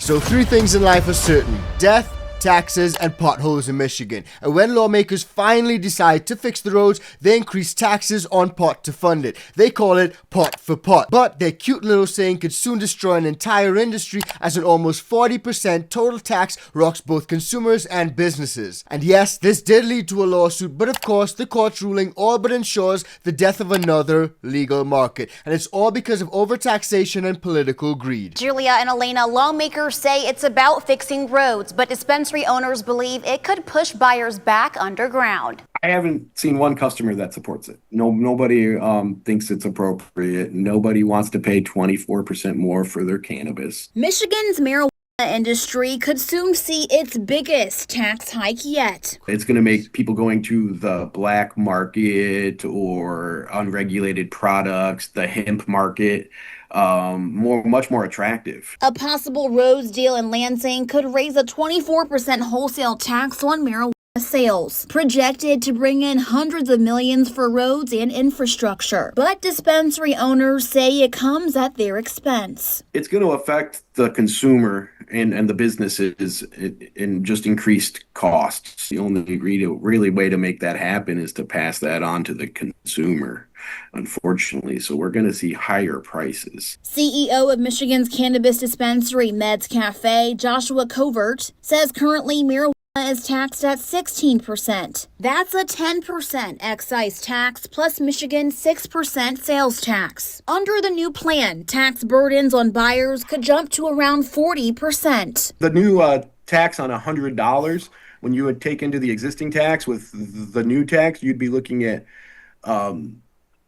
So 3 things in life are certain: death, taxes, and potholes in Michigan. And when lawmakers finally decide to fix the roads, they increase taxes on pot to fund it. They call it pot for pot. But their cute little saying could soon destroy an entire industry, as an almost 40% total tax rocks both consumers and businesses. And yes, this did lead to a lawsuit, but of course the court's ruling all but ensures the death of another legal market. And it's all because of overtaxation and political greed. Julia and Elena, lawmakers say it's about fixing roads, but dispensary owners believe it could push buyers back underground. I haven't seen one customer that supports it. Nobody thinks it's appropriate. Nobody wants to pay 24% more for their cannabis. Michigan's marijuana industry could soon see its biggest tax hike yet. It's going to make people going to the black market or unregulated products, the hemp market, much more attractive. A possible roads deal in Lansing could raise a 24% wholesale tax on marijuana sales, projected to bring in hundreds of millions for roads and infrastructure. But dispensary owners say it comes at their expense. It's going to affect the consumer and the businesses in just increased costs. The only really way to make that happen is to pass that on to the consumer, unfortunately. So we're going to see higher prices. CEO of Michigan's cannabis dispensary Meds Cafe, Joshua Covert, says currently marijuana is taxed at 16%. That's a 10% excise tax plus Michigan's 6% sales tax. Under the new plan, tax burdens on buyers could jump to around 40%. The new tax on $100, when you would take into the existing tax with the new tax, you'd be looking at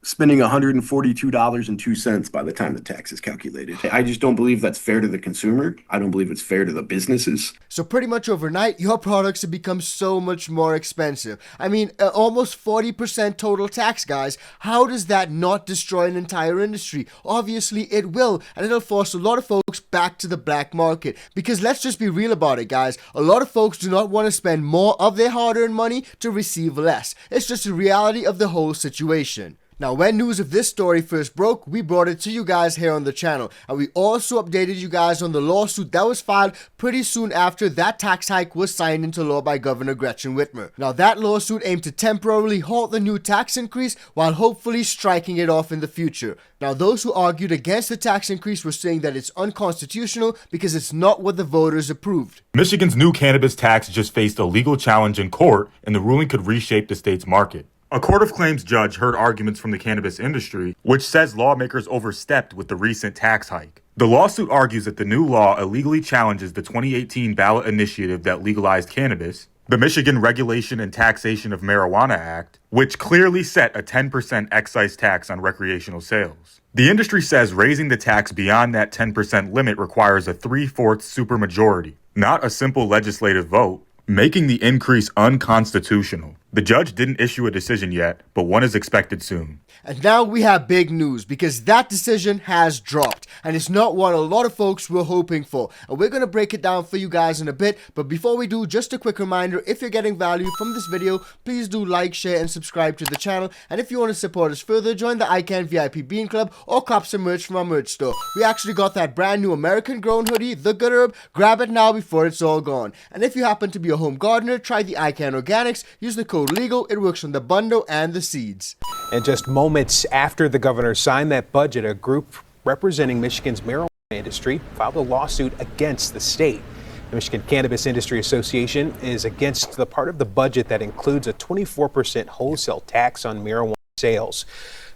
spending $142.02 by the time the tax is calculated. I just don't believe that's fair to the consumer. I don't believe it's fair to the businesses. So pretty much overnight, your products have become so much more expensive. I mean, almost 40% total tax, guys. How does that not destroy an entire industry? Obviously, it will, and it'll force a lot of folks back to the black market. Because let's just be real about it, guys. A lot of folks do not want to spend more of their hard-earned money to receive less. It's just the reality of the whole situation. Now, when news of this story first broke, we brought it to you guys here on the channel, and we also updated you guys on the lawsuit that was filed pretty soon after that tax hike was signed into law by Governor Gretchen Whitmer. Now, that lawsuit aimed to temporarily halt the new tax increase while hopefully striking it off in the future. Now, those who argued against the tax increase were saying that it's unconstitutional because it's not what the voters approved. Michigan's new cannabis tax just faced a legal challenge in court, and the ruling could reshape the state's market. A court of claims judge heard arguments from the cannabis industry, which says lawmakers overstepped with the recent tax hike. The lawsuit argues that the new law illegally challenges the 2018 ballot initiative that legalized cannabis, the Michigan Regulation and Taxation of Marijuana Act, which clearly set a 10% excise tax on recreational sales. The industry says raising the tax beyond that 10% limit requires a 3/4 supermajority, not a simple legislative vote, making the increase unconstitutional. The judge didn't issue a decision yet, but one is expected soon. And now we have big news, because that decision has dropped, and it's not what a lot of folks were hoping for. And we're going to break it down for you guys in a bit, but before we do, just a quick reminder, if you're getting value from this video, please do like, share, and subscribe to the channel. And if you want to support us further, join the ICANN VIP Bean Club or cop some merch from our merch store. We actually got that brand new American grown hoodie, The Good Herb. Grab it now before it's all gone. And if you happen to be a home gardener, try the ICANN Organics. Use the code LEGAL. It works on the bundle and the seeds. And just moments after the governor signed that budget, a group representing Michigan's marijuana industry filed a lawsuit against the state. The Michigan Cannabis Industry Association is against the part of the budget that includes a 24% wholesale tax on marijuana sales.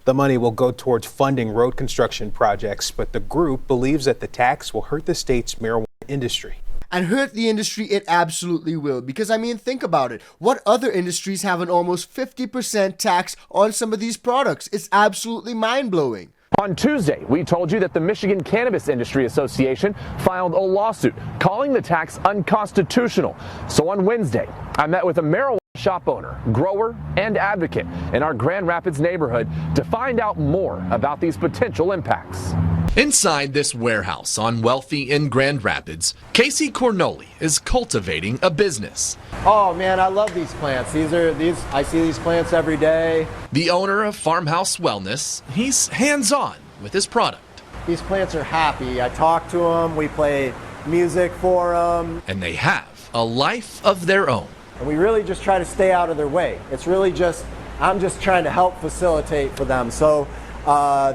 The money will go towards funding road construction projects, but the group believes that the tax will hurt the state's marijuana industry. And hurt the industry, it absolutely will. Because, I mean, think about it. What other industries have an almost 50% tax on some of these products? It's absolutely mind-blowing. On Tuesday, we told you that the Michigan Cannabis Industry Association filed a lawsuit calling the tax unconstitutional. So on Wednesday, I met with a marijuana shop owner, grower, and advocate in our Grand Rapids neighborhood to find out more about these potential impacts. Inside this warehouse on Wealthy in Grand Rapids, Casey Cornoli is cultivating a business. Oh man, I love these plants. I see these plants every day. The owner of Farmhouse Wellness, he's hands-on with his product. These plants are happy. I talk to them, we play music for them. And they have a life of their own. And we really just try to stay out of their way. It's really just, I'm just trying to help facilitate for them. So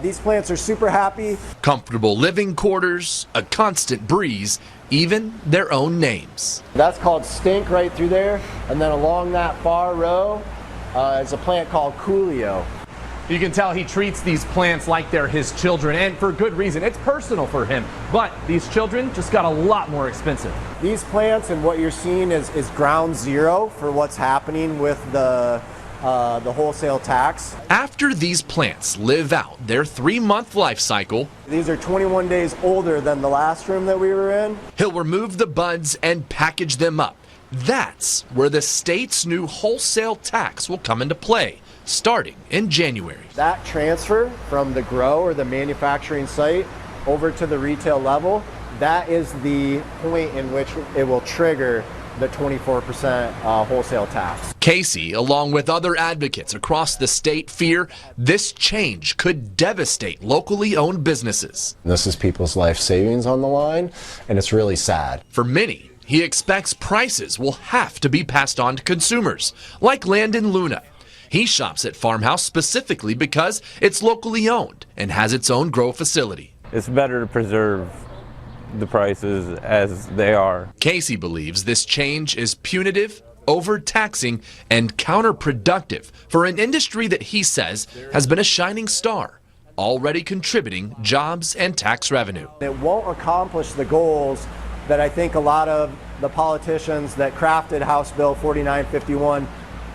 these plants are super happy. Comfortable living quarters, a constant breeze, even their own names. That's called Stink right through there. And then along that far row is a plant called Coolio. You can tell he treats these plants like they're his children, and for good reason. It's personal for him, but these children just got a lot more expensive. These plants and what you're seeing is ground zero for what's happening with the wholesale tax. After these plants live out their 3-month life cycle, these are 21 days older than the last room that we were in. He'll remove the buds and package them up. That's where the state's new wholesale tax will come into play, starting in January. That transfer from the grow or the manufacturing site over to the retail level, that is the point in which it will trigger the 24% wholesale tax. Casey, along with other advocates across the state, fear this change could devastate locally owned businesses. This is people's life savings on the line, and it's really sad. For many, he expects prices will have to be passed on to consumers, like Landon Luna. He shops at Farmhouse specifically because it's locally owned and has its own grow facility. It's better to preserve the prices as they are. Casey believes this change is punitive, overtaxing, and counterproductive for an industry that he says has been a shining star, already contributing jobs and tax revenue. It won't accomplish the goals that I think a lot of the politicians that crafted House Bill 4951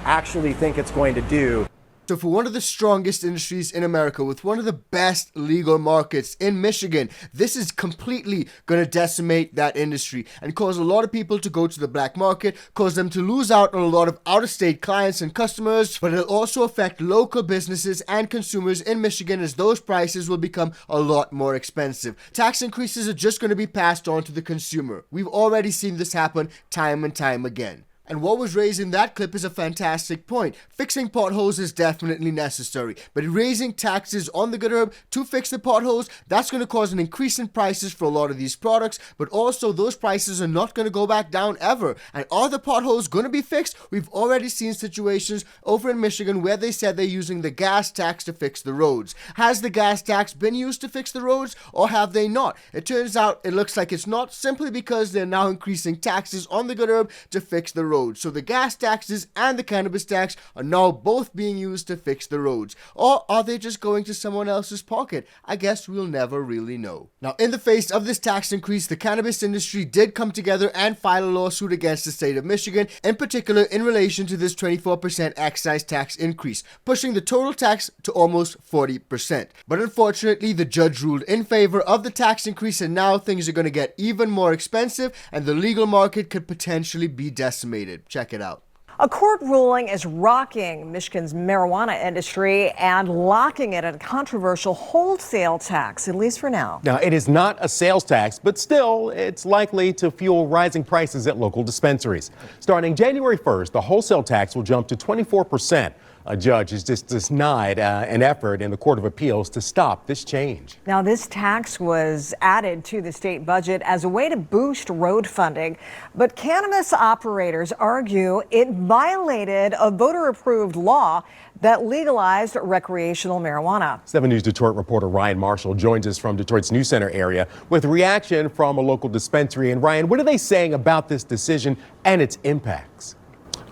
actually think it's going to do. So for one of the strongest industries in America, with one of the best legal markets in Michigan, this is completely going to decimate that industry and cause a lot of people to go to the black market, cause them to lose out on a lot of out-of-state clients and customers, but it'll also affect local businesses and consumers in Michigan as those prices will become a lot more expensive. Tax increases are just going to be passed on to the consumer. We've already seen this happen time and time again. And what was raised in that clip is a fantastic point. Fixing potholes is definitely necessary, but raising taxes on the good herb to fix the potholes, that's going to cause an increase in prices for a lot of these products, but also those prices are not going to go back down ever. And are the potholes going to be fixed? We've already seen situations over in Michigan where they said they're using the gas tax to fix the roads. Has the gas tax been used to fix the roads, or have they not? It turns out it looks like it's not, simply because they're now increasing taxes on the good herb to fix the roads. So the gas taxes and the cannabis tax are now both being used to fix the roads. Or are they just going to someone else's pocket? I guess we'll never really know. Now, in the face of this tax increase, the cannabis industry did come together and file a lawsuit against the state of Michigan, in particular in relation to this 24% excise tax increase, pushing the total tax to almost 40%. But unfortunately, the judge ruled in favor of the tax increase, and now things are going to get even more expensive, and the legal market could potentially be decimated. Check it out. A court ruling is rocking Michigan's marijuana industry and locking it at a controversial wholesale tax, at least for now. Now, it is not a sales tax, but still, it's likely to fuel rising prices at local dispensaries. Starting January 1st, the wholesale tax will jump to 24%. A judge has just denied an effort in the Court of Appeals to stop this change. Now, this tax was added to the state budget as a way to boost road funding, but cannabis operators argue it violated a voter-approved law that legalized recreational marijuana. 7 News Detroit reporter Ryan Marshall joins us from Detroit's News Center area with reaction from a local dispensary. And Ryan, what are they saying about this decision and its impacts?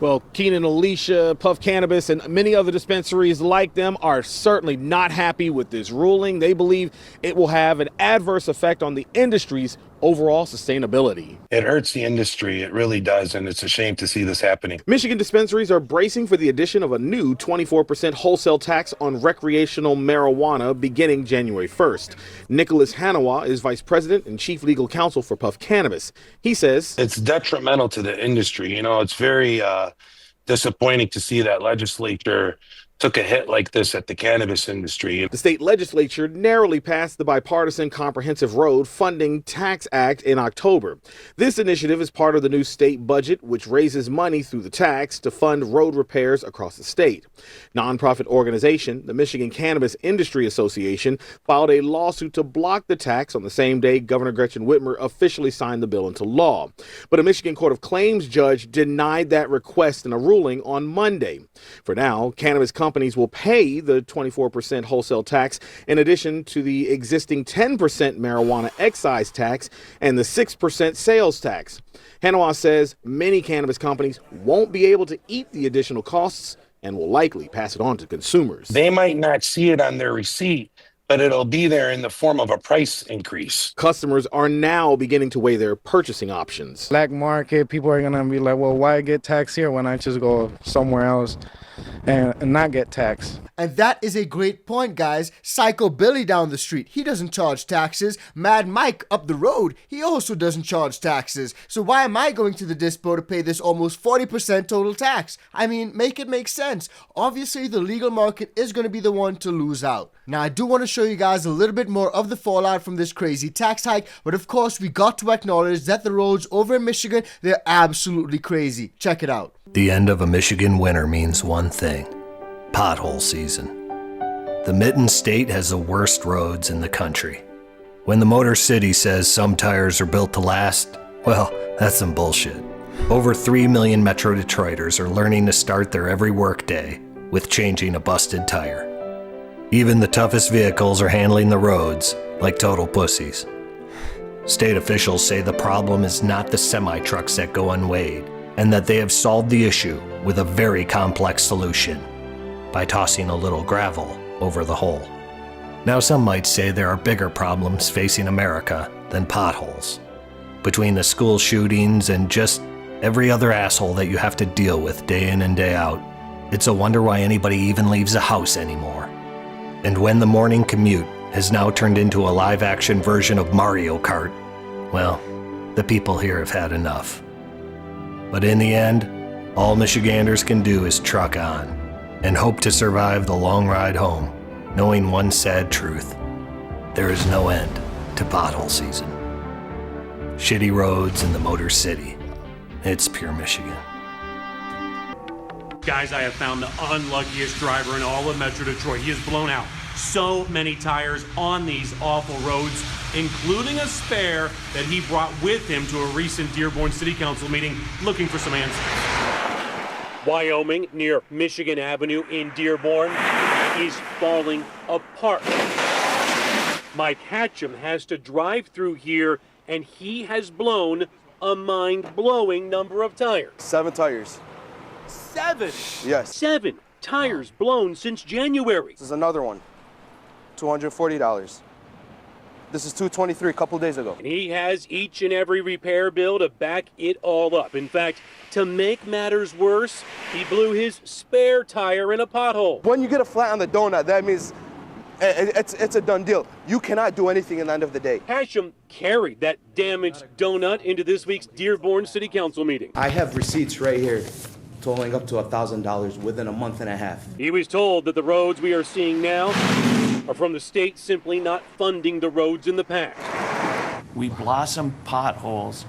Well, Keenan, Alicia, Puff Cannabis, and many other dispensaries like them are certainly not happy with this ruling. They believe it will have an adverse effect on the industry's overall sustainability. It hurts the industry. It really does, and it's a shame to see this happening. Michigan dispensaries are bracing for the addition of a new 24% wholesale tax on recreational marijuana beginning January 1st. Nicholas Hanawa is vice president and chief legal counsel for Puff Cannabis. He says it's detrimental to the industry. You know, it's very disappointing to see that legislature took a hit like this at the cannabis industry. The state legislature narrowly passed the Bipartisan Comprehensive Road Funding Tax Act in October. This initiative is part of the new state budget, which raises money through the tax to fund road repairs across the state. Nonprofit organization, the Michigan Cannabis Industry Association, filed a lawsuit to block the tax on the same day Governor Gretchen Whitmer officially signed the bill into law. But a Michigan Court of Claims judge denied that request in a ruling on Monday. For now, cannabis companies will pay the 24% wholesale tax in addition to the existing 10% marijuana excise tax and the 6% sales tax. Hanawa says many cannabis companies won't be able to eat the additional costs and will likely pass it on to consumers. They might not see it on their receipt, but it'll be there in the form of a price increase. Customers are now beginning to weigh their purchasing options. Black market, people are going to be like, well, why get taxed here when I just go somewhere else and not get taxed? And that is a great point, guys. Psycho Billy down the street, he doesn't charge taxes. Mad Mike up the road, he also doesn't charge taxes. So why am I going to the dispo to pay this almost 40% total tax? I mean, make it make sense. Obviously, the legal market is going to be the one to lose out. Now, I do want to show you guys a little bit more of the fallout from this crazy tax hike, but of course, we got to acknowledge that the roads over in Michigan, they're absolutely crazy. Check it out. The end of a Michigan winter means one thing: pothole season. The Mitten State has the worst roads in the country. When the Motor City says some tires are built to last, well, that's some bullshit. Over 3 million Metro Detroiters are learning to start their every workday with changing a busted tire. Even the toughest vehicles are handling the roads like total pussies. State officials say the problem is not the semi-trucks that go unweighed, and that they have solved the issue with a very complex solution by tossing a little gravel over the hole. Now, some might say there are bigger problems facing America than potholes. Between the school shootings and just every other asshole that you have to deal with day in and day out, it's a wonder why anybody even leaves the house anymore. And when the morning commute has now turned into a live-action version of Mario Kart, well, the people here have had enough. But in the end, all Michiganders can do is truck on and hope to survive the long ride home, knowing one sad truth: there is no end to pothole season. Shitty roads in the Motor City. It's pure Michigan. Guys, I have found the unluckiest driver in all of Metro Detroit. He has blown out so many tires on these awful roads, including a spare that he brought with him to a recent Dearborn City Council meeting looking for some answers. Wyoming, near Michigan Avenue in Dearborn, is falling apart. Mike Hatcham has to drive through here, and he has blown a mind-blowing number of tires. 7 tires. 7? Yes. 7 tires blown since January. This is another one. $240. This is $223 a couple days ago. And he has each and every repair bill to back it all up. In fact, to make matters worse, he blew his spare tire in a pothole. When you get a flat on the donut, that means it's a done deal. You cannot do anything at the end of the day. Hatcham carried that damaged donut into this week's Dearborn City Council meeting. I have receipts right here totaling up to $1,000 within a month and a half. He was told that the roads we are seeing now are from the state simply not funding the roads in the past. We blossomed potholes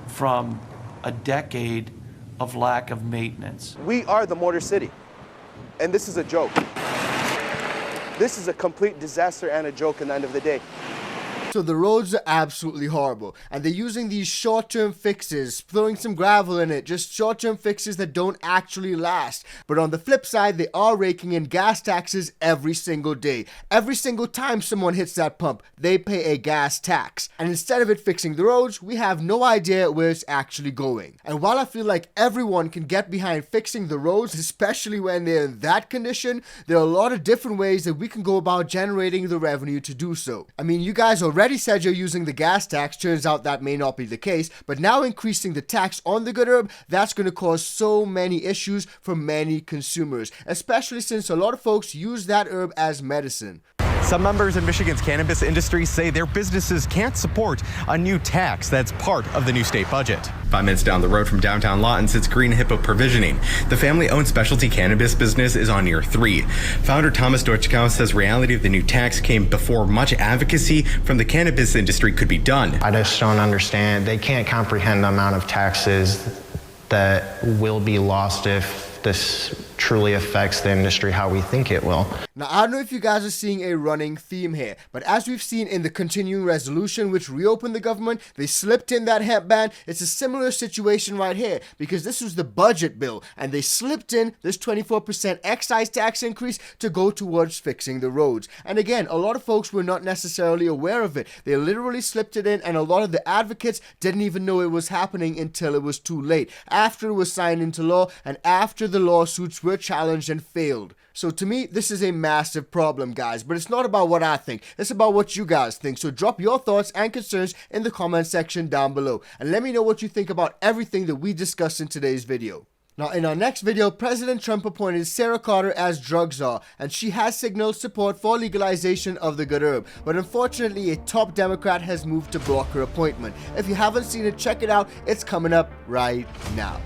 from a decade of lack of maintenance. We are the Motor City, and this is a joke. This is a complete disaster and a joke at the end of the day. So the roads are absolutely horrible, and they're using these short-term fixes, throwing some gravel in it, just short-term fixes that don't actually last. But on the flip side, they are raking in gas taxes every single day. Every single time someone hits that pump, they pay a gas tax. And instead of it fixing the roads, we have no idea where it's actually going. And while I feel like everyone can get behind fixing the roads, especially when they're in that condition, there are a lot of different ways that we can go about generating the revenue to do so. I mean, you guys already said you're using the gas tax. Turns out that may not be the case, but now increasing the tax on the good herb, that's going to cause so many issues for many consumers, especially since a lot of folks use that herb as medicine. Some members in Michigan's cannabis industry say their businesses can't support a new tax that's part of the new state budget. 5 minutes down the road from downtown Lawton sits Green Hippo Provisioning. The family-owned specialty cannabis business is on year 3. Founder Thomas Deutschkow says reality of the new tax came before much advocacy from the cannabis industry could be done. I just don't understand. They can't comprehend the amount of taxes that will be lost if this truly affects the industry how we think it will. Now, I don't know if you guys are seeing a running theme here, but as we've seen in the continuing resolution which reopened the government, they slipped in that hemp ban. It's a similar situation right here because this was the budget bill and they slipped in this 24% excise tax increase to go towards fixing the roads. And again, a lot of folks were not necessarily aware of it. They literally slipped it in and a lot of the advocates didn't even know it was happening until it was too late, after it was signed into law and after the lawsuits were challenged and failed. So to me, this is a massive problem, guys, but it's not about what I think. It's about what you guys think. So drop your thoughts and concerns in the comment section down below and let me know what you think about everything that we discussed in today's video. Now, in our next video, President Trump appointed Sarah Carter as drug czar, and she has signaled support for legalization of the good herb. But unfortunately, a top Democrat has moved to block her appointment. If you haven't seen it, check it out. It's coming up right now.